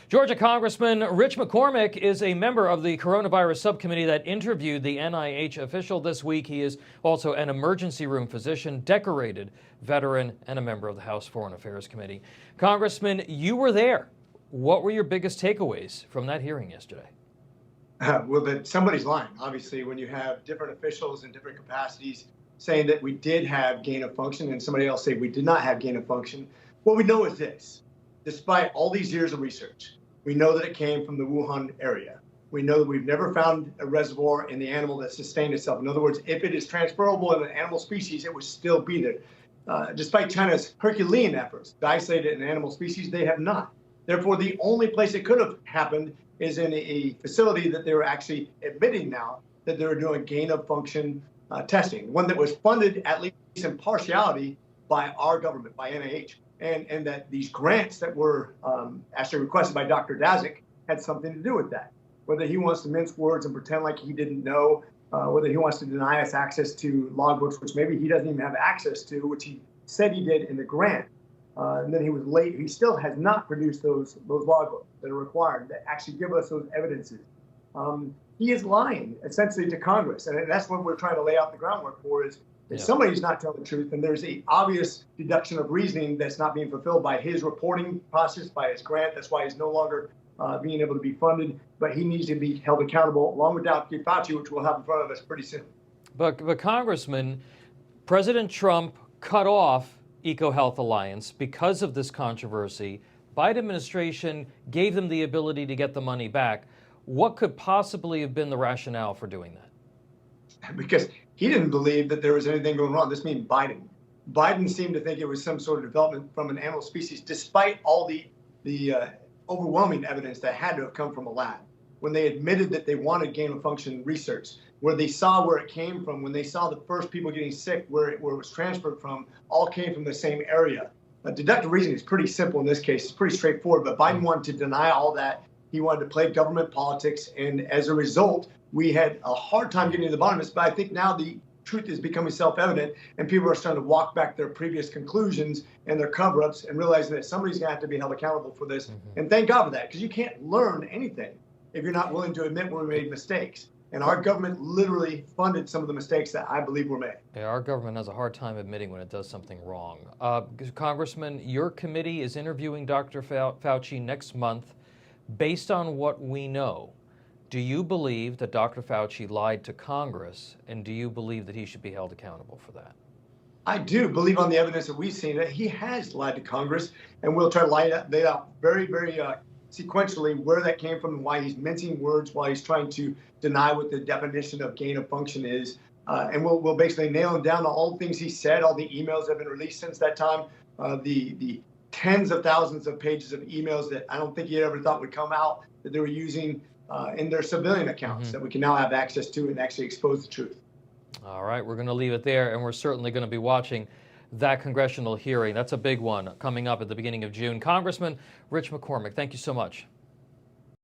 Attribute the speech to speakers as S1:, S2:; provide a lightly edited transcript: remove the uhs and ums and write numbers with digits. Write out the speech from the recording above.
S1: Georgia Congressman Rich McCormick is a member of the coronavirus subcommittee that interviewed the NIH official this week. He is also an emergency room physician, decorated veteran, and a member of the House Foreign Affairs Committee. Congressman, you were there. What were your biggest takeaways from that hearing yesterday?
S2: Well, that somebody's lying, obviously, when you have different officials in different capacities saying that we did have gain of function and somebody else say we did not have gain of function. What we know is this. Despite all these years of research, we know that it came from the Wuhan area. We know that we've never found a reservoir in the animal that sustained itself. In other words, if it is transferable in an animal species, it would still be there. Despite China's Herculean efforts to isolate it in an animal species, they have not. Therefore, the only place it could have happened is in a facility that they were actually admitting now that they were doing gain of function testing, one that was funded, at least in partiality, by our government, by NIH. And that these grants that were actually requested by Dr. Daszak had something to do with that. Whether he wants to mince words and pretend like he didn't know, whether he wants to deny us access to logbooks, which maybe he doesn't even have access to, which he said he did in the grant. And then he was late. He still has not produced those logbooks that are required that actually give us those evidences. He is lying essentially to Congress. And that's what we're trying to lay out the groundwork for is if somebody's not telling the truth, then there's an obvious deduction of reasoning that's not being fulfilled by his reporting process, by his grant. That's why he's no longer being able to be funded. But he needs to be held accountable, along with Dr. Fauci, which we'll have in front of us pretty soon.
S1: But Congressman, President Trump cut off EcoHealth Alliance because of this controversy. Biden administration gave them the ability to get the money back. What could possibly have been the rationale for doing that?
S2: Because he didn't believe that there was anything going wrong. This means Biden. Biden seemed to think it was some sort of development from an animal species, despite all the overwhelming evidence that had to have come from a lab. When they admitted that they wanted gain of function research, where they saw where it came from, when they saw the first people getting sick, where it was transferred from, all came from the same area. Deductive reasoning is pretty simple in this case. It's pretty straightforward, but Biden wanted to deny all that. He wanted to play government politics, and as a result, we had a hard time getting to the bottom of this, but I think now the truth is becoming self-evident, and people are starting to walk back their previous conclusions and their cover-ups and realizing that somebody's going to have to be held accountable for this. And thank God for that, because you can't learn anything if you're not willing to admit when we made mistakes. And our government literally funded some of the mistakes that I believe were made.
S1: Yeah, our government has a hard time admitting when it does something wrong. Congressman, your committee is interviewing Dr. Fauci next month. Based on what we know, do you believe that Dr. Fauci lied to Congress, and do you believe that he should be held accountable for that?
S2: I do believe on the evidence that we've seen that he has lied to Congress, and we'll try to lay out very, very sequentially where that came from and why he's mincing words, why he's trying to deny what the definition of gain of function is. And we'll basically nail him down to all the things he said, all the emails that have been released since that time, the tens of thousands of pages of emails that I don't think he ever thought would come out that they were using in their civilian accounts that we can now have access to and actually expose the truth.
S1: All right, we're going to leave it there, and we're certainly going to be watching that congressional hearing. That's a big one coming up at the beginning of June. Congressman Rich McCormick, thank you so much.